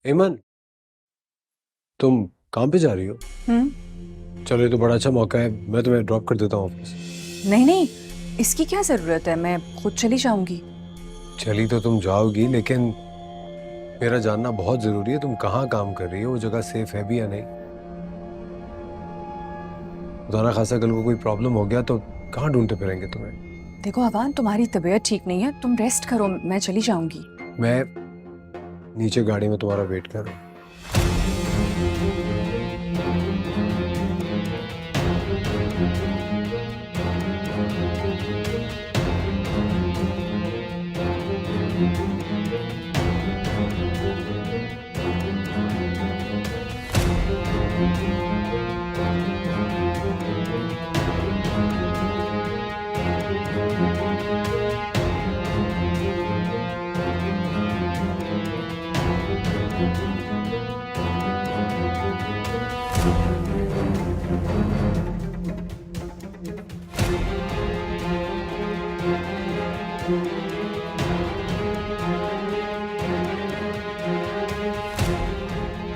एमन, तुम काम पे जा रही हो? चलो, ये तो बड़ा अच्छा मौका है, मैं तुम्हें ड्रॉप कर देता हूँ ऑफिस। नहीं नहीं, इसकी क्या जरूरत है, मैं खुद चली जाऊंगी। चली तो तुम जाओगी, लेकिन मेरा जानना बहुत जरूरी है, तुम कहाँ काम कर रही हो, वो जगह सेफ है भी या नहीं। खुदा ना खासा कल को कोई प्रॉब्लम हो गया तो कहाँ ढूंढते फिरेंगे तुम्हें। देखो अवान, तुम्हारी तबीयत ठीक नहीं है, तुम रेस्ट करो, मैं चली जाऊंगी। मैं नीचे गाड़ी में तुम्हारा वेट कर रहा हूँ।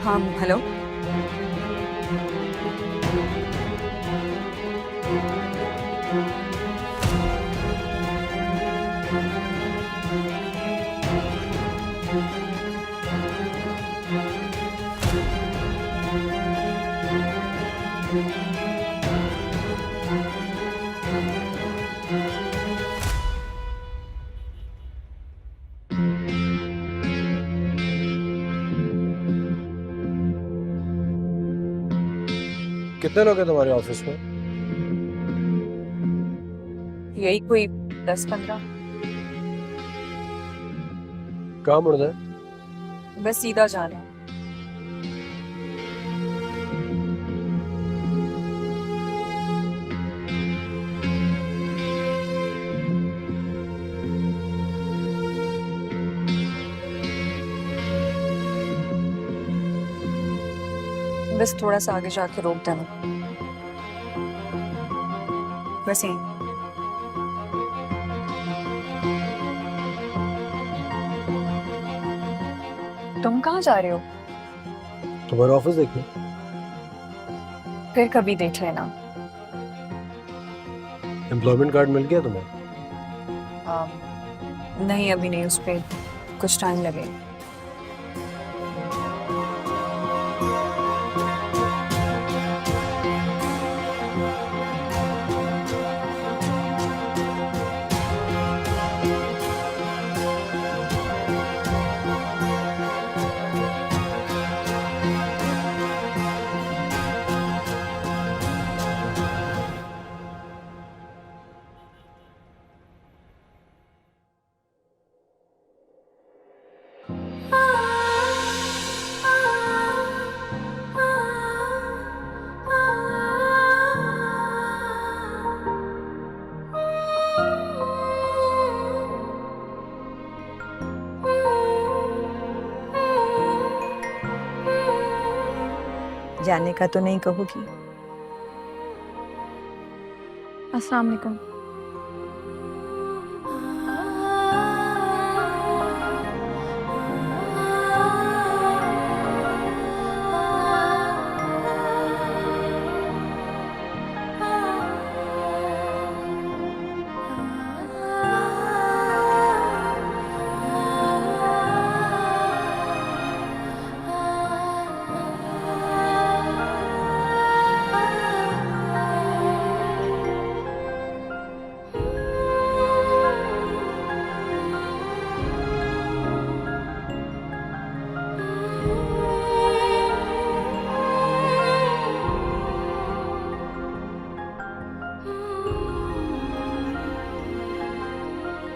हाँ हेलो। कितने लोग हैं तुम्हारे ऑफिस में? यही कोई 10-15। कहाँ मुड़ना है? बस सीधा जाना है। बस थोड़ा सा आगे जाके रोक देना, बस यहीं। तुम कहाँ जा रहे हो? तुम्हारा ऑफिस देखो। फिर कभी देख लेना। एम्प्लॉयमेंट कार्ड मिल गया तुम्हें? नहीं अभी नहीं, उस पर कुछ टाइम लगेगा। जाने का तो नहीं कहोगी? अस्सलाम वालेकुम।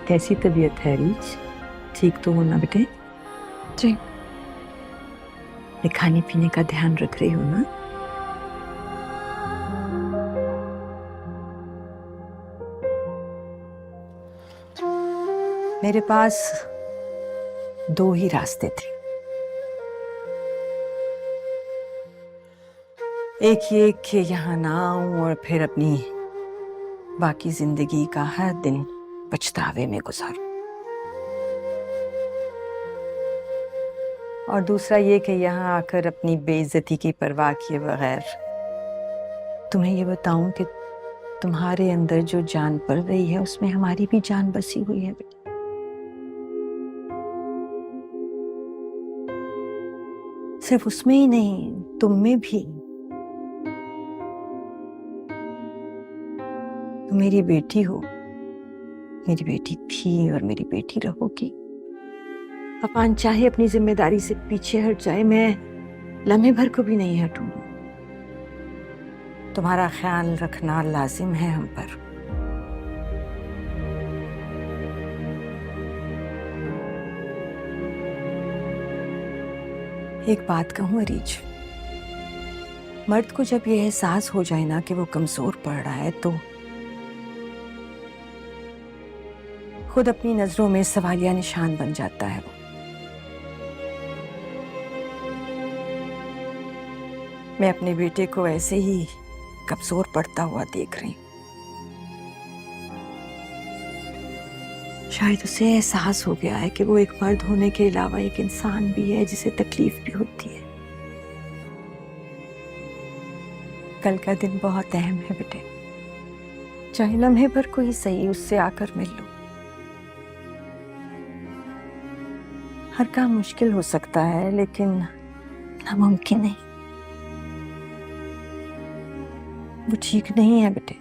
कैसी तबीयत है रीच? ठीक तो हो ना बेटे? जी। ये खाने पीने का ध्यान रख रही हो ना? मेरे पास दो ही रास्ते थे। एक ये कि यहाँ ना आऊं और फिर अपनी बाकी जिंदगी का हर दिन पछतावे में गुजारूं, और दूसरा ये कि यहाँ आकर अपनी बेइज्जती की परवाह किए बगैर तुम्हें ये बताऊं कि तुम्हारे अंदर जो जान पल रही है उसमें हमारी भी जान बसी हुई है बेटा। सिर्फ उसमें ही नहीं, तुम में भी। तुम मेरी बेटी हो, मेरी बेटी थी और मेरी बेटी रहोगी। अपान चाहे अपनी जिम्मेदारी से पीछे हट जाए, मैं लम्हे भर को भी नहीं हटूंगी। तुम्हारा ख्याल रखना लाजिम है हम पर। एक बात कहूं अरीज, मर्द को जब यह एहसास हो जाए ना कि वो कमजोर पड़ रहा है तो खुद अपनी नजरों में सवालिया निशान बन जाता है। वो मैं अपने बेटे को ऐसे ही कमजोर पड़ता हुआ देख रही हूं। शायद उसे एहसास हो गया है कि वो एक मर्द होने के अलावा एक इंसान भी है जिसे तकलीफ भी होती है। कल का दिन बहुत अहम है बेटे, चाहे लम्हे भर को ही सही उससे आकर मिल लो। हर काम मुश्किल हो सकता है लेकिन नामुमकिन नहीं। वो ठीक नहीं है बेटे,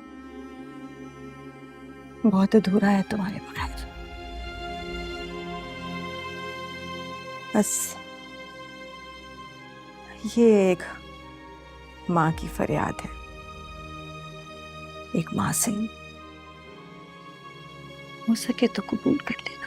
बहुत अधूरा है तुम्हारे बगैर। बस ये एक माँ की फरियाद है, एक माँ से हो सके तो कबूल कर लेना।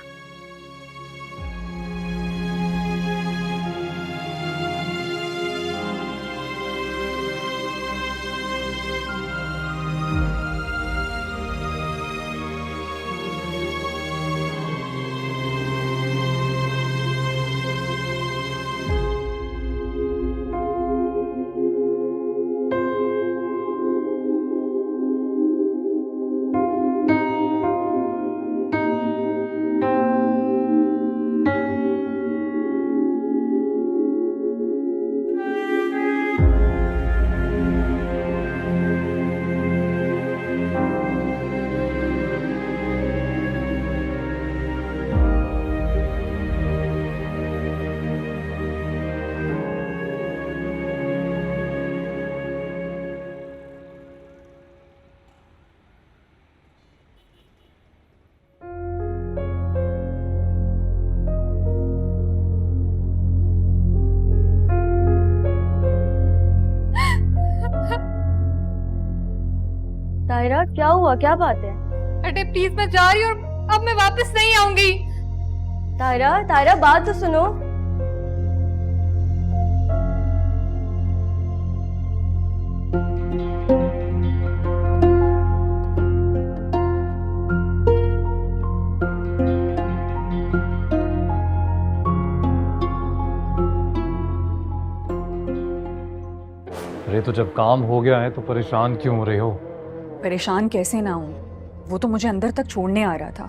तायरा, क्या हुआ? क्या बात है? अरे प्लीज, मैं जा रही हूँ और अब मैं वापस नहीं आऊंगी। तायरा, तायरा, बात तो सुनो। अरे तो जब काम हो गया है तो परेशान क्यों हो रहे हो? परेशान कैसे ना हूं, वो तो मुझे अंदर तक छोड़ने आ रहा था।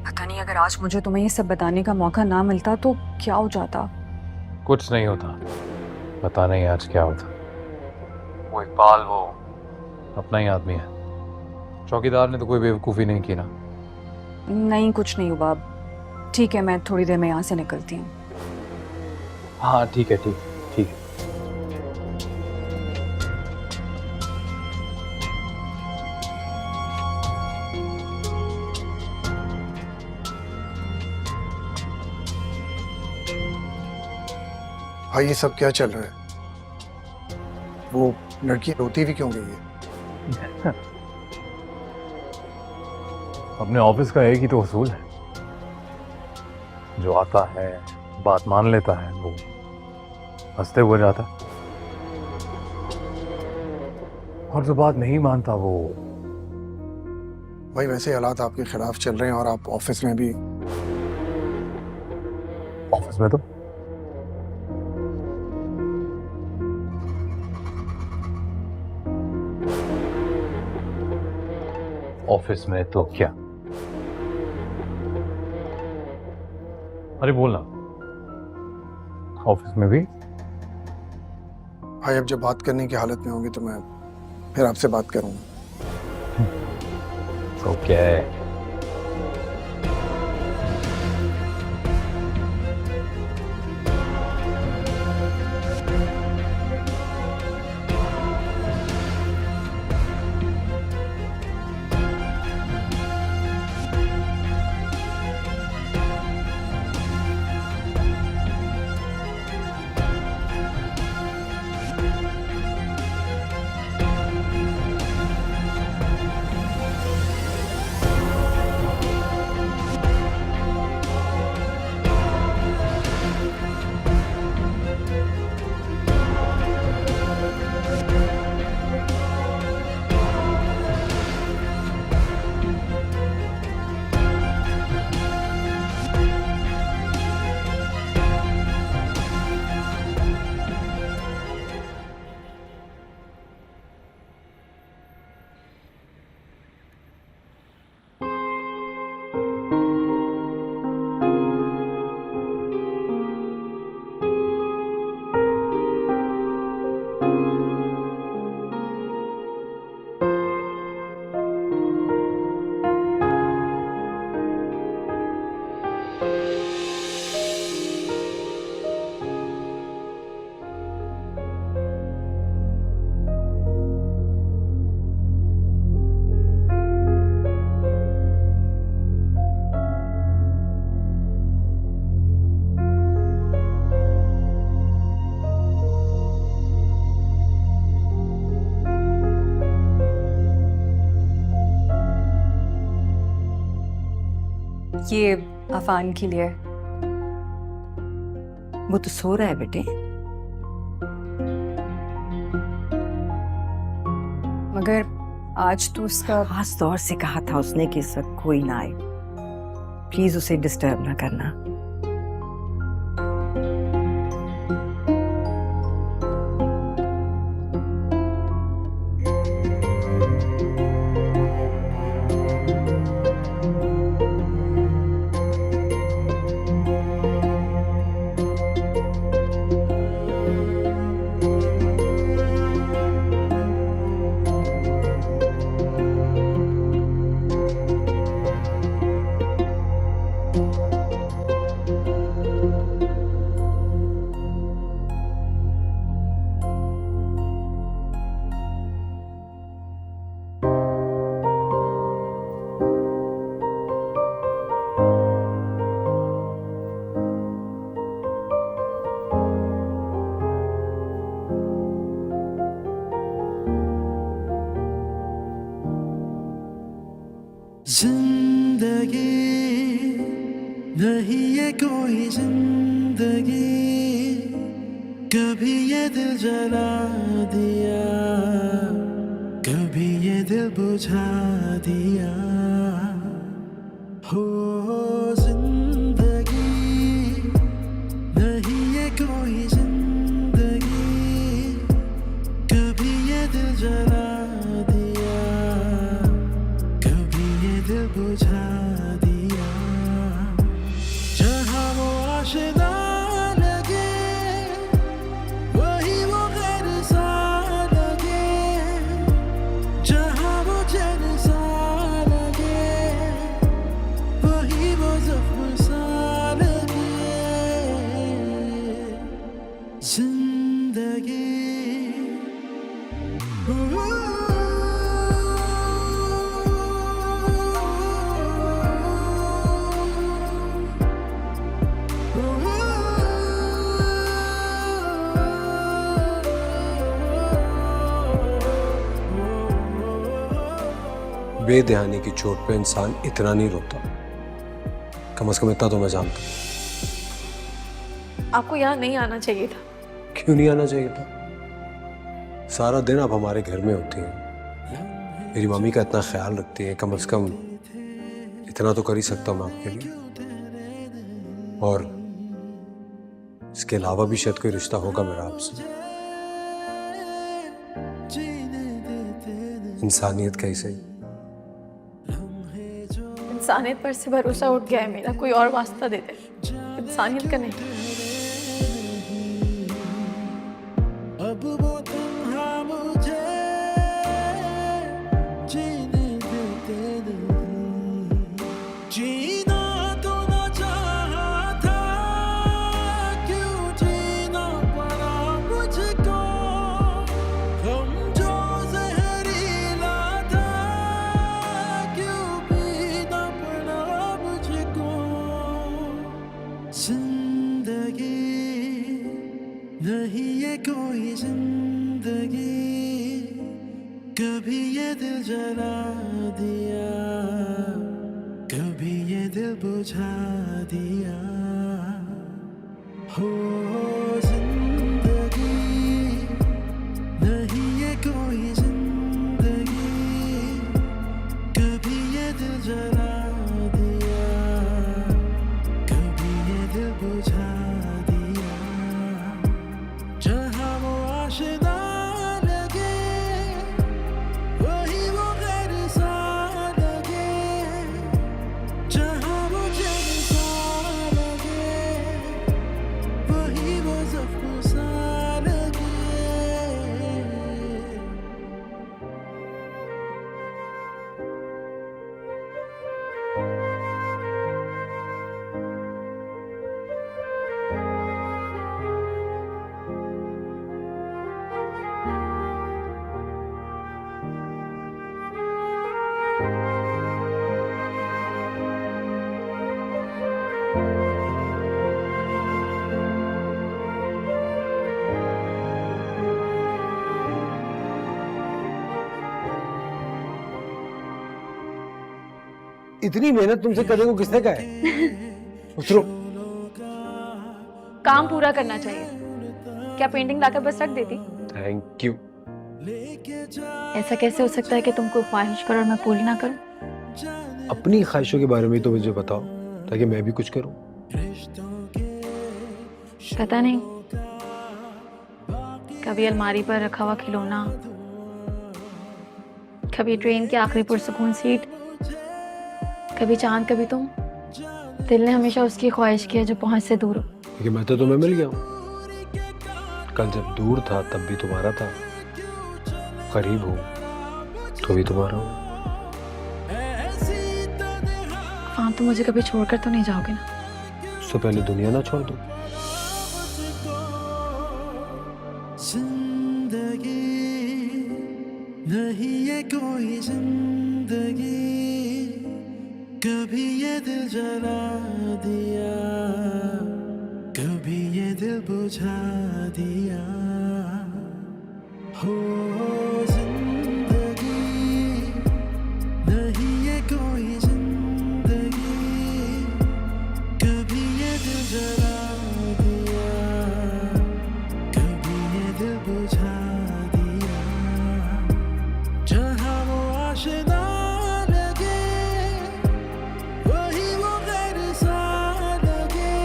पता नहीं अगर आज मुझे तुम्हें ये सब बताने का मौका ना मिलता तो क्या हो जाता। कुछ नहीं होता, पता नहीं आज क्या होता। वो इकबाल वो अपना ही आदमी है, चौकीदार ने तो कोई बेवकूफ़ी नहीं की ना। नहीं, कुछ नहीं हुआ। ठीक है, मैं थोड़ी देर में यहाँ से निकलती हूँ। हाँ ठीक है, ठीक ठीक है। भाई ये सब क्या चल रहा है? वो लड़की रोती भी क्यों गई है? अपने ऑफिस का एक ही तो उसूल है, जो आता है बात मान लेता है वो हंसते हुए जाता, और जो बात नहीं मानता वो। भाई वैसे हालात आपके खिलाफ चल रहे हैं और आप ऑफिस में भी। ऑफिस में तो ऑफिस में तो क्या, अरे बोलना, ऑफिस में भी? भाई अब जब बात करने की हालत में होंगे तो मैं फिर आपसे बात करूंगा। ओके। ये अफान के लिए। वो तो सो रहा है बेटे। मगर आज तो उसका खास तौर से कहा था उसने कि इस वक्त कोई ना आए, प्लीज उसे डिस्टर्ब ना करना। जिंदगी नहीं ये कोई जिंदगी, कभी ये दिल जला दिया, कभी ये दिल बुझा दिया। हो जिंदगी नहीं ये कोई जिंदगी, कभी ये दिल जला दिया, कभी ये दिल बुझा दिया। जहाँ वो आशिना लगे, वही वो गैर सा लगे, जहाँ वो चैन सा लगे, वही वो ज़ख्म सा लगे। जिंदगी बेध्यानी की चोट पे इंसान इतना नहीं रोता, कम से कम इतना तो मैं जानता हूँ। आपको यहाँ नहीं आना चाहिए था। क्यों नहीं आना चाहिए था? सारा दिन आप हमारे घर में होती हैं, मेरी मम्मी का इतना ख्याल रखती है, कम से कम इतना तो कर ही सकता हूँ मैं आपके लिए। और इसके अलावा भी शायद कोई रिश्ता होगा मेरा आपसे। इंसानियत का ही सही। इंसानियत पर से भरोसा उठ गया है मेरा, कोई और वास्ता दे दे। इंसानियत का नहीं। अब वो तन्हा मुझे जीने देते नहीं। जीना तो न चाहा था, क्यों जीना पड़ा मुझको। हम जो जहरीला था, क्यों पीना पड़ा मुझको। जिंदगी नहीं ये कोई जिंदगी, कभी ये दिल जला दिया, कभी ये दिल बुझा दिया। हो जिंदगी नहीं ये कोई जिंदगी, कभी ये दिल जला दिया, कभी ये दिल बुझा दिया। जहाँ वो आशिना लगे, वही वो गैर सा लगे। जहाँ वो जैसा लगे, वही वो ज़ख्म सा लगे। इतनी मेहनत तुमसे करने को किसने कहा है? उतरो। काम पूरा करना चाहिए। क्या पेंटिंग लाकर बस रख देती? Thank you. ऐसा कैसे हो सकता है कि तुम कोई ख्वाहिश करो और मैं पूरी ना करूं? अपनी ख्वाहिशों के बारे में तो मुझे बताओ, ताकि मैं भी कुछ करूं। पता नहीं, कभी अलमारी पर रखा हुआ खिलौना, कभी ट्रेन की आखिरी पुरसुकून सीट, कभी चांद कभी तुम। दिल ने हमेशा उसकी ख्वाहिश की है जो पहुंच से दूर हो। क्योंकि मैं तो तुम्हें मिल गया हूँ। कल जब दूर था तब भी तुम्हारा था, करीब हूँ तो भी तुम्हारा हूँ। हाँ, तो मुझे कभी छोड़कर तो नहीं जाओगे ना? उससे पहले दुनिया ना छोड़ दो। जिंदगी नहीं ये कोई जिंदगी, कभी ये दिल जला दिया, कभी ये दिल बुझा दिया। हो जिंदगी नहीं ये कोई जिंदगी, कभी ये दिल जला दिया, कभी ये दिल बुझा दिया। जहाँ वो आशिना लगे, वही वो गैर सा लगे।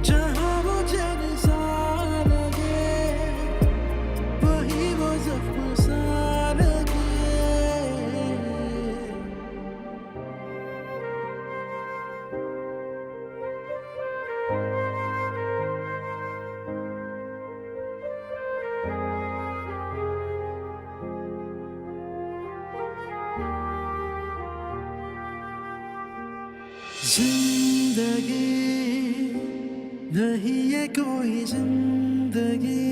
जहाँ वो जैसा लगे, वही वो ज़ख्म सा लगे। जिंदगी नहीं ये कोई जिंदगी,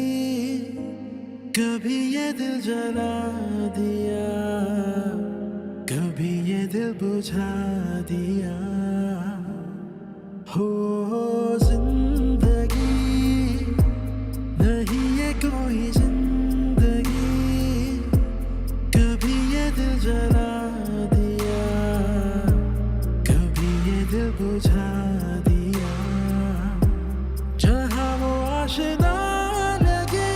कभी ये दिल जला दिया, कभी ये दिल बुझा दिया। हो जिंदगी नहीं ये कोई जिंदगी, कभी ये दिल जला दिया, कभी ये दिल बुझा दिया। जहाँ वो आशिना लगे,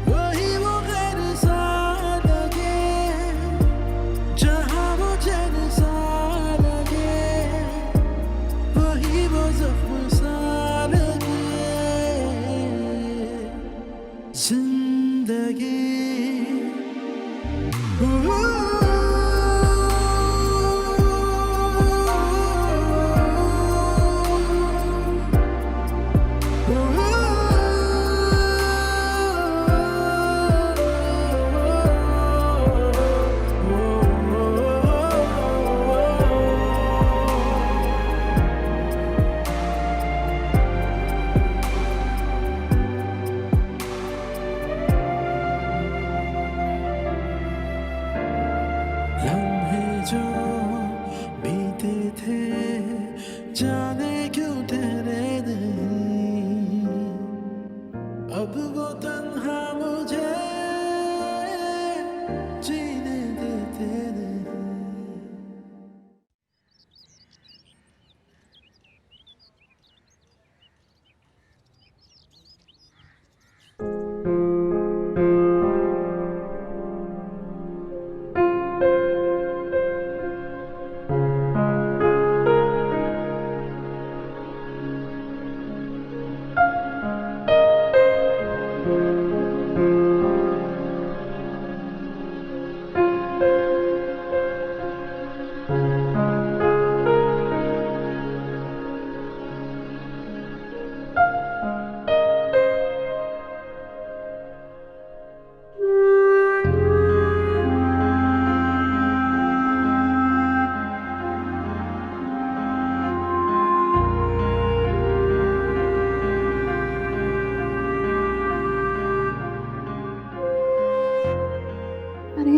वही वो गैर सा लगे। जहाँ वो जैसा लगे, वही वो ज़ख्म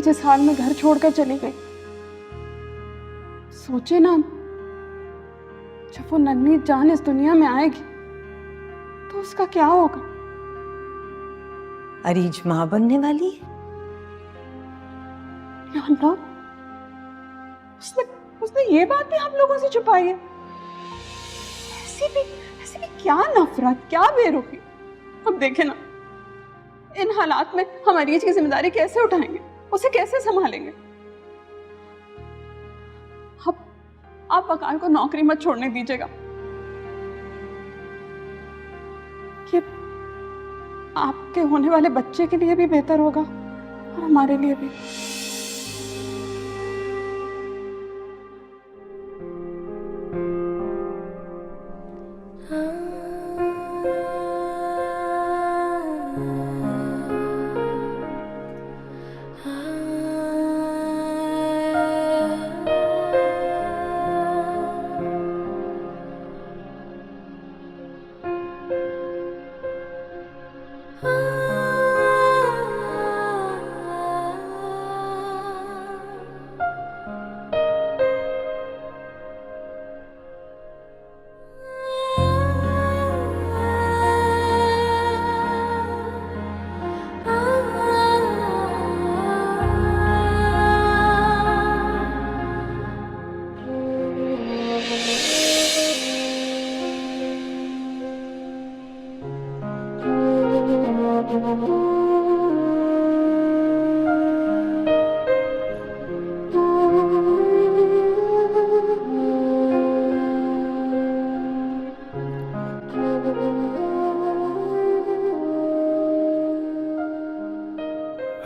जिस हाल में घर छोड़कर चली गई, सोचे ना जब वो नन्ही जान इस दुनिया में आएगी तो उसका क्या होगा। अरीज माँ बनने वाली है। या अल्लाह, उसने ये बात भी हम लोगों से छुपाई है। ऐसी भी क्या नफरत, क्या बेरुखी। अब देखे ना, इन हालात में हम अरीज की जिम्मेदारी कैसे उठाएंगे, उसे कैसे संभालेंगे। अब आप वकार को नौकरी मत छोड़ने दीजिएगा। ये आपके होने वाले बच्चे के लिए भी बेहतर होगा और हमारे लिए भी।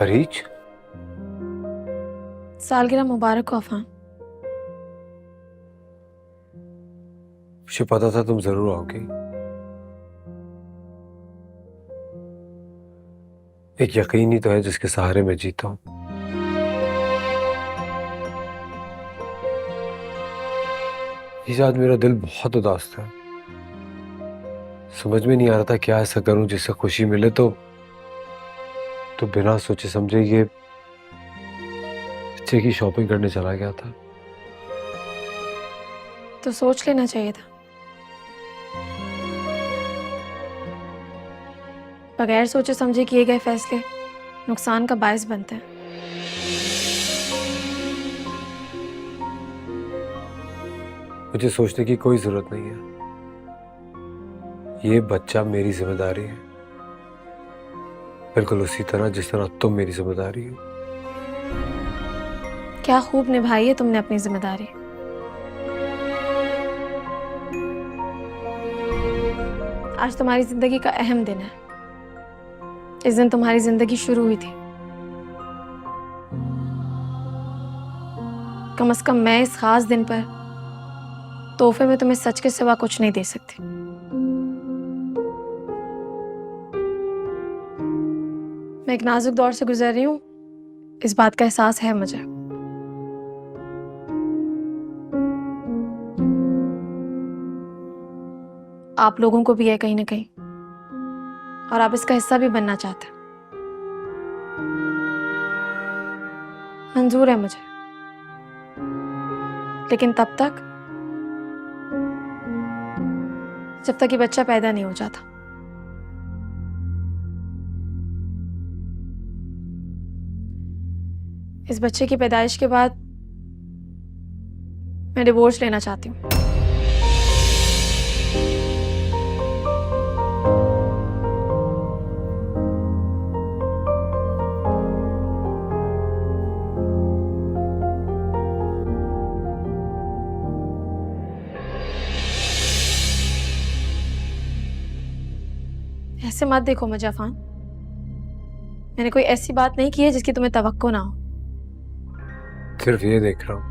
अरीज, सालगिरह मुबारक हो अफान। मुझे पता था तुम जरूर आओगी। एक यकीन ही तो है जिसके सहारे मैं जीता हूं। इस आज मेरा दिल बहुत उदास था। समझ में नहीं आ रहा था क्या ऐसा करूं जिससे खुशी मिले, तो बिना सोचे समझे ये बच्चे की शॉपिंग करने चला गया था। तो सोच लेना चाहिए था। बगैर सोचे समझे किए गए फैसले नुकसान का बायस बनते हैं। मुझे सोचने की कोई जरूरत नहीं है। ये बच्चा मेरी जिम्मेदारी है, बिल्कुल उसी तरह जिस तरह तुम मेरी जिम्मेदारी हो। क्या खूब निभाई है तुमने अपनी जिम्मेदारी। आज तुम्हारी जिंदगी का अहम दिन है। इस दिन तुम्हारी जिंदगी शुरू हुई थी। कम से कम मैं इस खास दिन पर तोहफे में तुम्हें सच के सिवा कुछ नहीं दे सकती। मैं एक नाजुक दौर से गुजर रही हूँ, इस बात का एहसास है मुझे। आप लोगों को भी है कहीं ना कहीं, और आप इसका हिस्सा भी बनना चाहते हैं। मंजूर है मुझे, लेकिन तब तक जब तक ये बच्चा पैदा नहीं हो जाता। इस बच्चे की पैदाइश के बाद मैं डिवोर्स लेना चाहती हूँ। ऐसे मत देखो मुझे अफान। मैंने कोई ऐसी बात नहीं की है जिसकी तुम्हें तवक्को ना हो। सिर्फ ये देख रहा हूं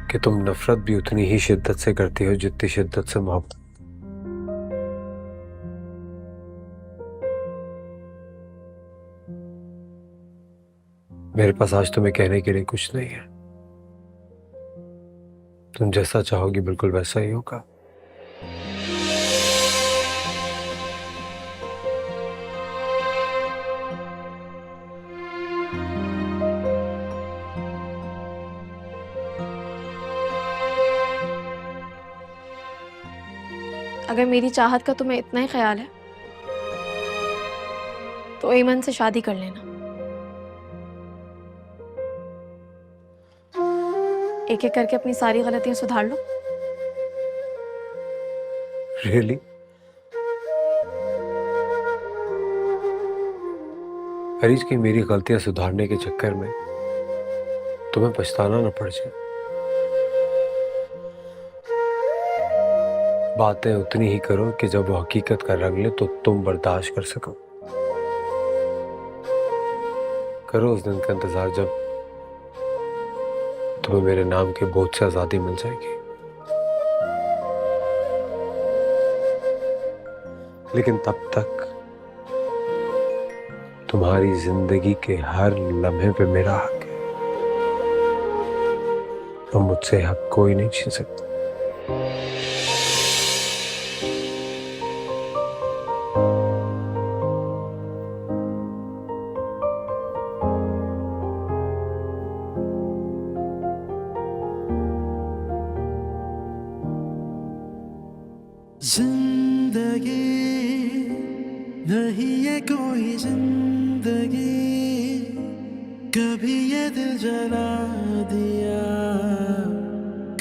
कि तुम नफरत भी उतनी ही शिद्दत से करती हो जितनी शिद्दत से मोहब्बत। मेरे पास आज तुम्हें कहने के लिए कुछ नहीं है। तुम जैसा चाहोगी बिल्कुल वैसा ही होगा। अगर मेरी चाहत का तुम्हें इतना ही ख्याल है तो ऐमन से शादी कर लेना। एक एक करके अपनी सारी गलतियां सुधार लो। रियली? अरीज की मेरी गलतियां सुधारने के चक्कर में तुम्हें पछताना न पड़ जाए। बातें उतनी ही करो कि जब वो हकीकत का रंग ले तो तुम बर्दाश्त कर सको। करो उस दिन का इंतजार जब तुम्हें मेरे नाम के बोझ से आजादी मिल जाएगी। लेकिन तब तक तुम्हारी जिंदगी के हर लम्हे पे मेरा हक है और मुझसे हक कोई नहीं छीन सकता। जिंदगी नहीं है कोई जिंदगी, कभी ये दिल जला दिया,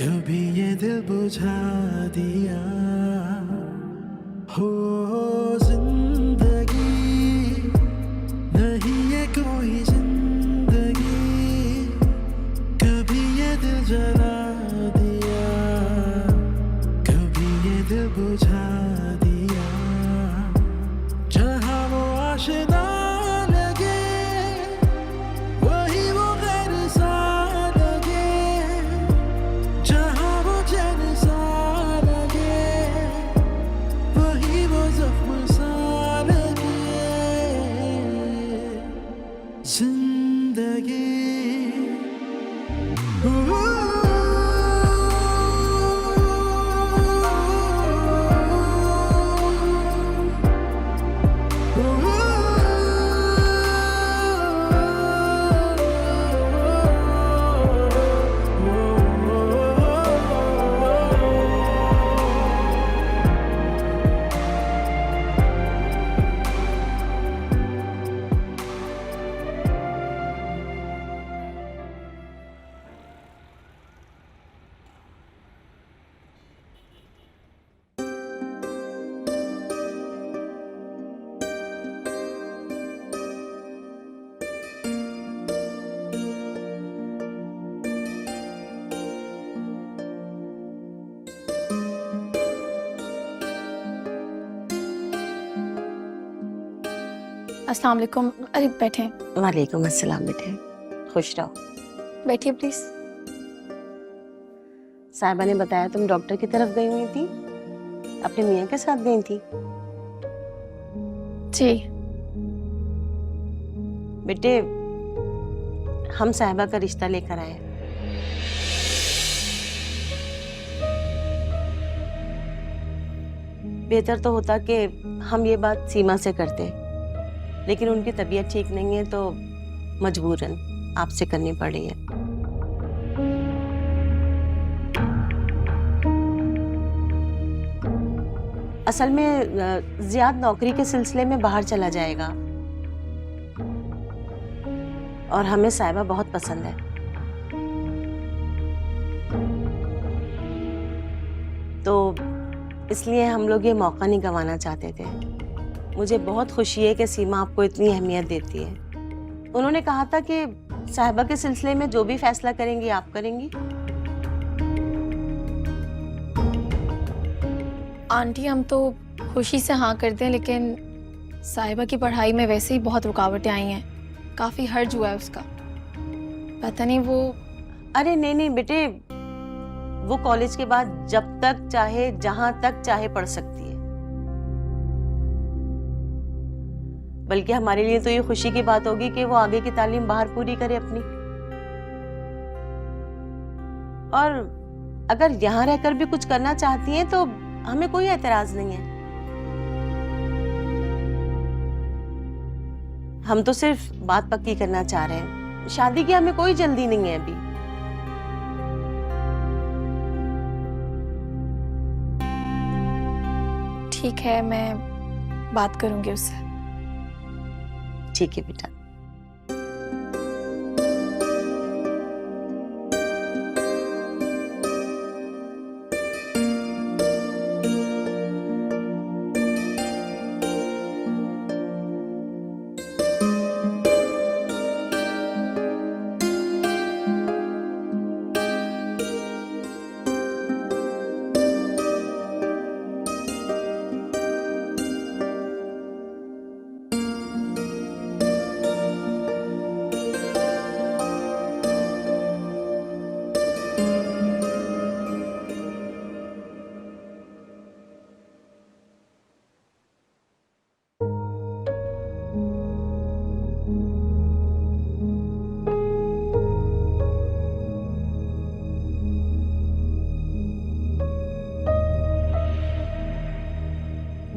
कभी ये दिल बुझा दिया। हो जिंदगी नहीं है कोई जिंदगी, कभी ये दिल जला दिया, कभी ये दिल बुझा दिया। जहाँ वो आशिना लगे वही वो गैर सा लगे, जहाँ वो चैन सा लगे वही वो जख्म सा लगे। जिंदगी अस्सलाम वालेकुम। अरे बैठे। वालेकुम अस्सलाम बेटे, खुश रहो। बैठिए प्लीज। साहिबा ने बताया तुम डॉक्टर की तरफ गई हुई थी, अपने मियाँ के साथ गई थी। जी बेटे, हम साहिबा का रिश्ता लेकर आए। बेहतर तो होता कि हम ये बात सीमा से करते, लेकिन उनकी तबीयत ठीक नहीं है तो मजबूरन आपसे करनी पड़ी है। असल में जियाद नौकरी के सिलसिले में बाहर चला जाएगा और हमें साहिबा बहुत पसंद है, तो इसलिए हम लोग ये मौका नहीं गंवाना चाहते थे। मुझे बहुत खुशी है कि सीमा आपको इतनी अहमियत देती है। उन्होंने कहा था कि साहिबा के सिलसिले में जो भी फैसला करेंगी आप करेंगी। आंटी, हम तो खुशी से हाँ करते हैं, लेकिन साहिबा की पढ़ाई में वैसे ही बहुत रुकावटें आई हैं, काफ़ी हर्ज हुआ है उसका। पता नहीं वो। अरे नहीं नहीं बेटे, वो कॉलेज के बाद जब तक चाहे जहां तक चाहे पढ़ सकती है। बल्कि हमारे लिए तो ये खुशी की बात होगी कि वो आगे की तालीम बाहर पूरी करे अपनी, और अगर यहाँ रहकर भी कुछ करना चाहती हैं तो हमें कोई एतराज नहीं है। हम तो सिर्फ बात पक्की करना चाह रहे हैं, शादी की हमें कोई जल्दी नहीं है अभी। ठीक है, मैं बात करूंगी उससे। ठीक है बेटा।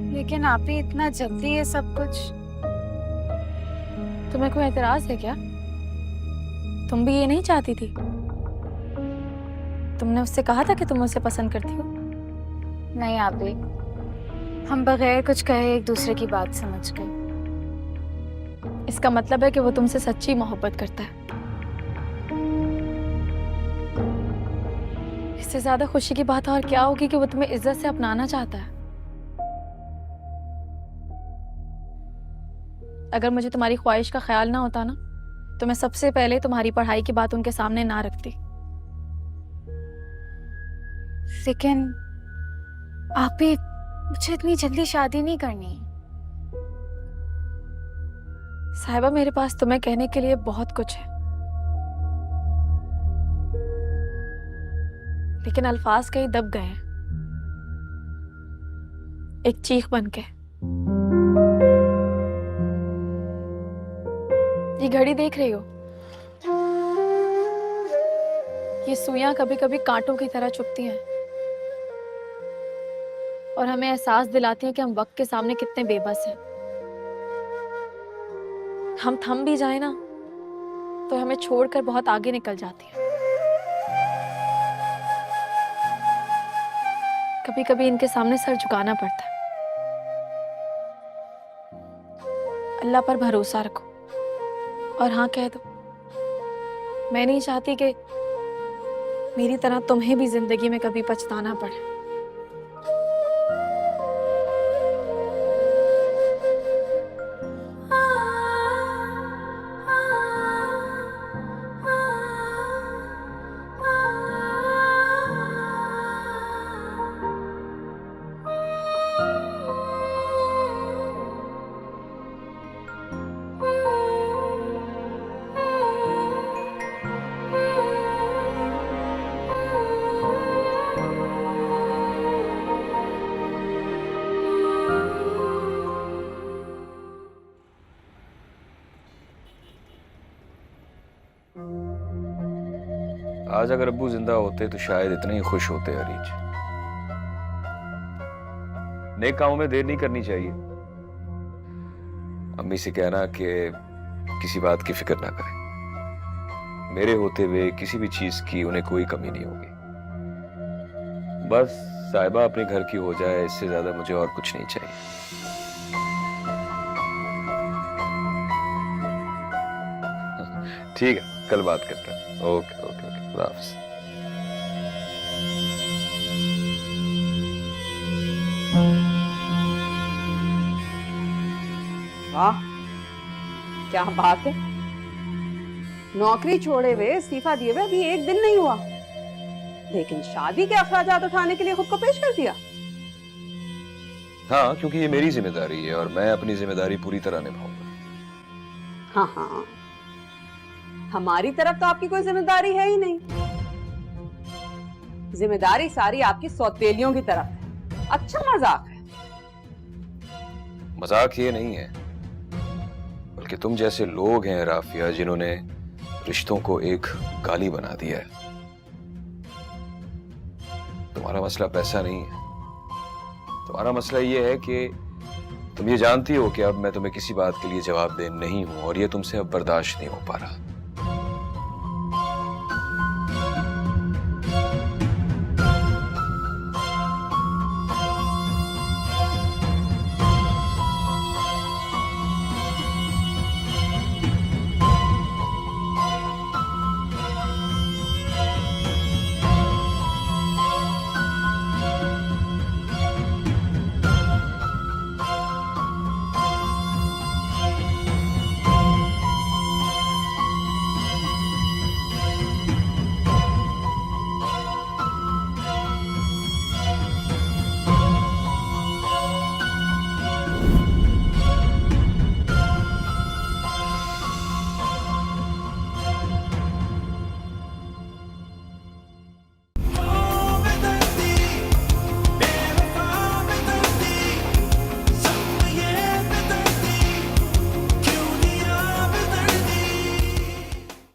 लेकिन आप ही इतना जल्दी ये सब कुछ। तुम्हें कोई एतराज है क्या? तुम भी ये नहीं चाहती थी? तुमने उससे कहा था कि तुम उसे पसंद करती हो। नहीं आप भी, हम बगैर कुछ कहे एक दूसरे की बात समझ गए। इसका मतलब है कि वो तुमसे सच्ची मोहब्बत करता है। इससे ज्यादा खुशी की बात और क्या होगी कि वो तुम्हें इज्जत से अपनाना चाहता है। अगर मुझे तुम्हारी ख्वाहिश का ख्याल ना होता ना, तो मैं सबसे पहले तुम्हारी पढ़ाई की बात उनके सामने ना रखती। लेकिन आप ही, मुझे इतनी जल्दी शादी नहीं करनी। साहिबा, मेरे पास तुम्हें कहने के लिए बहुत कुछ है, लेकिन अल्फाज कहीं दब गए हैं, एक चीख बन के। ये घड़ी देख रही हो? ये सुइयां कभी कभी कांटों की तरह चुभती हैं और हमें एहसास दिलाती हैं कि हम वक्त के सामने कितने बेबस हैं। हम थम भी जाए ना, तो हमें छोड़कर बहुत आगे निकल जाती है। कभी कभी इनके सामने सर झुकाना पड़ता है। अल्लाह पर भरोसा रखो और हाँ कह दो। मैं नहीं चाहती कि मेरी तरह तुम्हें भी जिंदगी में कभी पछताना पड़े। आज अगर अब्बू जिंदा होते तो शायद इतने ही खुश होते। अरीज, नेक कामों में देर नहीं करनी चाहिए। अम्मी से कहना कि किसी बात की फिक्र ना करें। मेरे होते हुए किसी भी चीज की उन्हें कोई कमी नहीं होगी। बस साहिबा अपने घर की हो जाए, इससे ज्यादा मुझे और कुछ नहीं चाहिए। ठीक है, कल बात करते हैं। ओके ओके ओके, खुदा हाफिज़। वाह, क्या बात है। नौकरी छोड़े हुए, इस्तीफा दिए हुए अभी एक दिन नहीं हुआ, लेकिन शादी के अखराजात उठाने के लिए खुद को पेश कर दिया। हाँ, क्योंकि ये मेरी जिम्मेदारी है और मैं अपनी जिम्मेदारी पूरी तरह निभाऊंगा। हाँ हाँ, हमारी तरफ तो आपकी कोई जिम्मेदारी है ही नहीं। जिम्मेदारी सारी आपकी सौतेलियों की तरफ है। अच्छा मजाक है। मजाक ये नहीं है, बल्कि तुम जैसे लोग हैं राफिया, जिन्होंने रिश्तों को एक गाली बना दिया है। तुम्हारा मसला पैसा नहीं है, तुम्हारा मसला ये है कि तुम ये जानती हो कि अब मैं तुम्हें किसी बात के लिए जवाब दे नहीं हूं और ये तुमसे अब बर्दाश्त नहीं हो पा रहा।